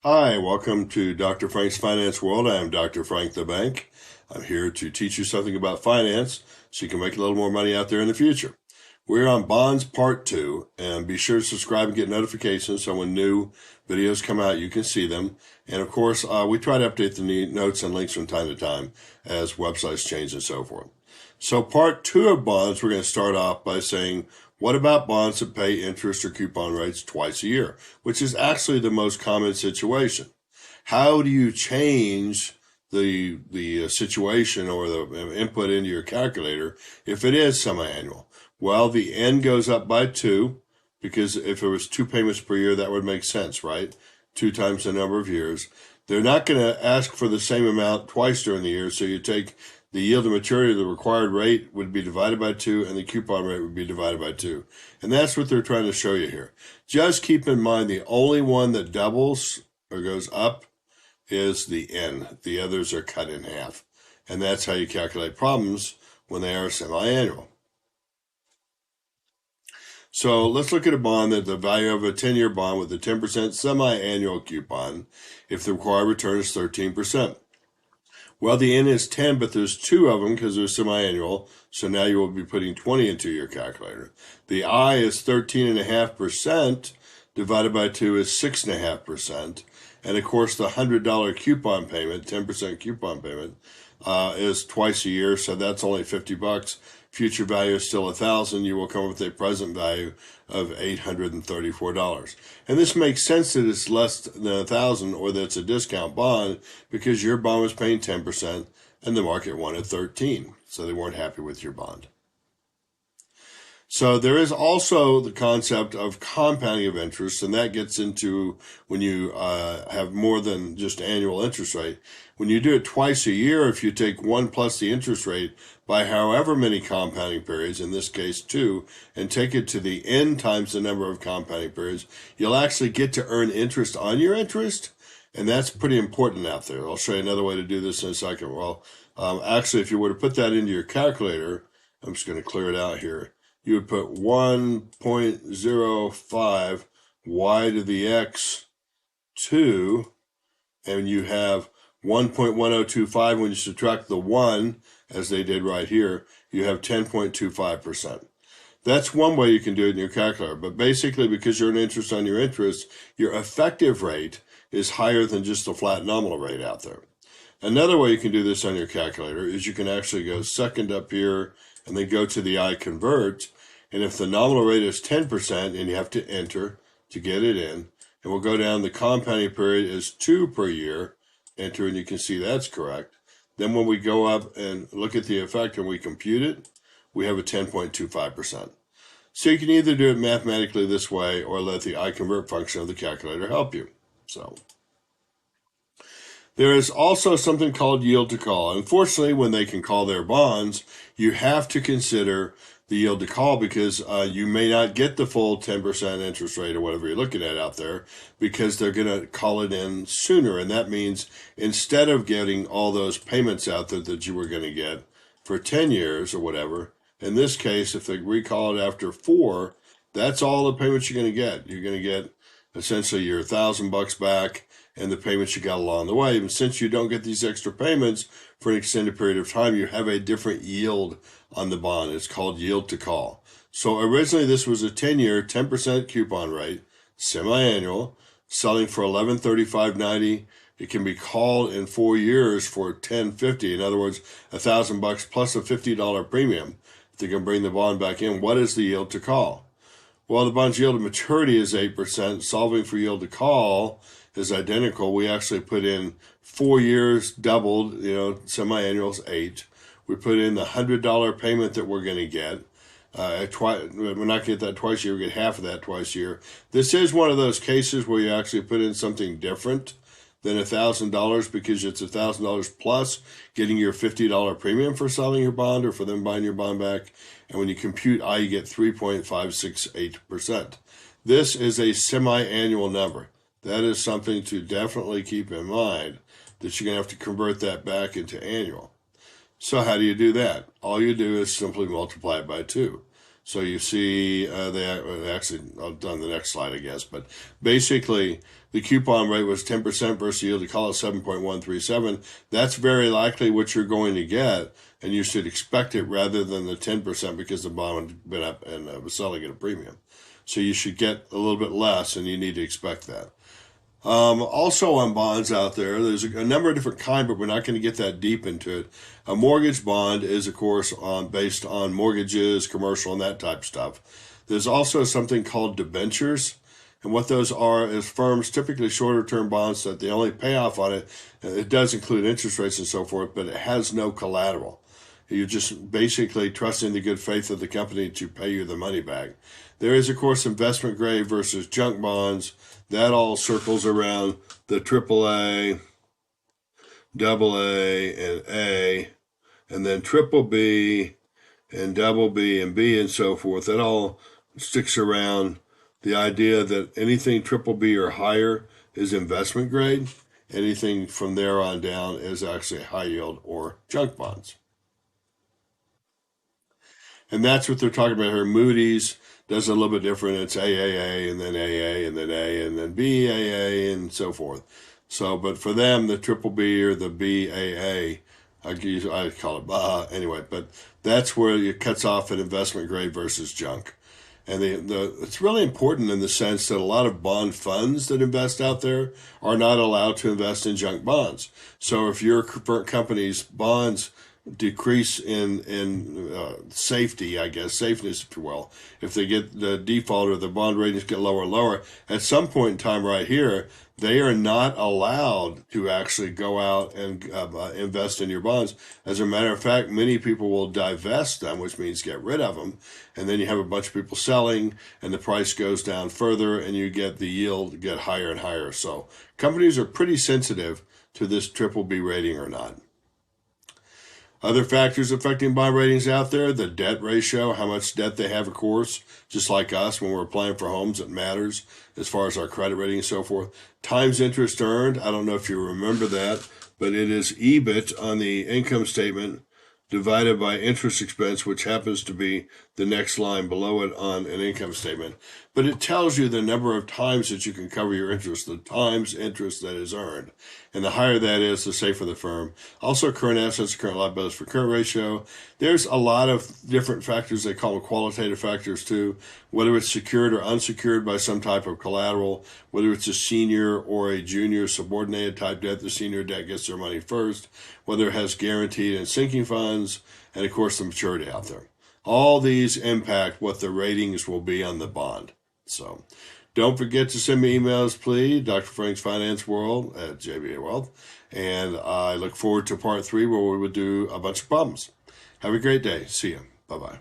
Hi, welcome to Dr. Frank's Finance World. I am Dr. Frank the Bank. I'm here to teach you something about finance so you can make a little more money out there in the future. We're on Bonds Part 2, and be sure to subscribe and get notifications so when new videos come out, you can see them. And of course, we try to update the notes and links from time to time as websites change and so forth. So Part 2 of bonds, we're going to start off by saying, what about bonds that pay interest or coupon rates twice a year, which is actually the most common situation? How do you change the situation or the input into your calculator if it is semi-annual? Well, the N goes up by 2 because if it was 2 payments per year, that would make sense, right? 2 times the number of years. They're not going to ask for the same amount twice during the year, so you take the yield to maturity of the required rate would be divided by 2, and the coupon rate would be divided by 2. And that's what they're trying to show you here. Just keep in mind the only one that doubles or goes up is the N. The others are cut in half. And that's how you calculate problems when they are semi-annual. So let's look at a bond that the value of a 10-year bond with a 10% semi-annual coupon if the required return is 13%. Well, the N is 10, but there's 2 of them because they're semi-annual, so now you will be putting 20 into your calculator. The I is 13.5%, divided by 2 is 6.5%, and of course the $100 coupon payment, 10% coupon payment, is twice a year, so that's only $50. Future value is still $1,000. You will come up with a present value of $834. And this makes sense that it's less than $1,000 or that it's a discount bond because your bond was paying 10% and the market wanted 13. So they weren't happy with your bond. So there is also the concept of compounding of interest, and that gets into when you have more than just annual interest rate. When you do it twice a year, if you take 1 plus the interest rate by however many compounding periods, in this case 2, and take it to the N times the number of compounding periods, you'll actually get to earn interest on your interest, and that's pretty important out there. I'll show you another way to do this in a second. Well, actually, if you were to put that into your calculator, I'm just going to clear it out here. You would put 1.05 y to the x 2, and you have 1.1025 when you subtract the 1, as they did right here, you have 10.25%. That's one way you can do it in your calculator, but basically because you're an interest on your interest, your effective rate is higher than just the flat nominal rate out there. Another way you can do this on your calculator is you can actually go second up here and then go to the I convert. And if the nominal rate is 10% and you have to enter to get it in, and we'll go down, the compounding period is 2 per year, enter, and you can see that's correct. Then when we go up and look at the effect and we compute it, we have a 10.25%. So you can either do it mathematically this way or let the I convert function of the calculator help you. So there is also something called yield to call. Unfortunately, when they can call their bonds, you have to consider the yield to call because you may not get the full 10% interest rate or whatever you're looking at out there because they're going to call it in sooner. And that means instead of getting all those payments out there that you were going to get for 10 years or whatever, in this case, if they recall it after 4, that's all the payments you're going to get. You're going to get essentially your $1,000 back and the payments you got along the way. And since you don't get these extra payments for an extended period of time, you have a different yield on the bond. It's called yield to call. So originally this was a 10-year, 10% coupon rate, semi-annual, selling for $1135.90. It can be called in 4 years for $1050. In other words, $1,000 plus a $50 premium. If they can bring the bond back in, what is the yield to call? Well, the bond's yield to maturity is 8%. Solving for yield to call is identical. We actually put in 4 years doubled, semi-annual is 8. We put in the $100 payment that we're going to get. We're not get that twice a year. We get half of that twice a year. This is one of those cases where you actually put in something different than $1,000 because it's $1,000 plus getting your $50 premium for selling your bond or for them buying your bond back. And when you compute I, you get 3.568%. This is a semi-annual number. That is something to definitely keep in mind, that you're going to have to convert that back into annual. So how do you do that? All you do is simply multiply it by 2. So you see, actually, I'll on the next slide, I guess, but basically the coupon rate was 10% versus yield to call it 7.137. That's very likely what you're going to get, and you should expect it rather than the 10% because the bond had been up and was selling at a premium. So you should get a little bit less, and you need to expect that. Also on bonds out there, there's a number of different kinds, but we're not going to get that deep into it. A mortgage bond is, of course, based on mortgages, commercial, and that type of stuff. There's also something called debentures. And what those are is firms, typically shorter term bonds, that the only payoff on it, it does include interest rates and so forth, but it has no collateral. You're just basically trusting the good faith of the company to pay you the money back. There is, of course, investment grade versus junk bonds. That all circles around the AAA, AA, and A, and then triple B and double B and B and so forth. That all sticks around the idea that anything triple B or higher is investment grade. Anything from there on down is actually high yield or junk bonds. And that's what they're talking about here. Moody's does a little bit different. It's AAA and then AA and then A and then BAA and so forth. So, but for them, the triple B or the BAA, I call it anyway. But that's where it cuts off at investment grade versus junk. And it's really important in the sense that a lot of bond funds that invest out there are not allowed to invest in junk bonds. So if your company's bonds decrease in safety, I guess, safeness, if you will, if they get the default or the bond ratings get lower and lower, at some point in time right here, they are not allowed to actually go out and invest in your bonds. As a matter of fact, many people will divest them, which means get rid of them. And then you have a bunch of people selling and the price goes down further and you get the yield get higher and higher. So companies are pretty sensitive to this triple B rating or not. Other factors affecting bond ratings out there, the debt ratio, how much debt they have, of course, just like us when we're applying for homes, it matters as far as our credit rating and so forth. Times interest earned, I don't know if you remember that, but it is EBIT on the income statement divided by interest expense, which happens to be the next line below it on an income statement. But it tells you the number of times that you can cover your interest, the times interest that is earned. And the higher that is, the safer the firm. Also, current assets, current liabilities for current ratio. There's a lot of different factors. They call them qualitative factors too. Whether it's secured or unsecured by some type of collateral, whether it's a senior or a junior subordinated type debt, the senior debt gets their money first, whether it has guaranteed and sinking funds, and of course the maturity out there. All these impact what the ratings will be on the bond. So don't forget to send me emails, please, Dr. Frank's Finance World at JBA Wealth. And I look forward to part 3 where we will do a bunch of problems. Have a great day. See you. Bye-bye.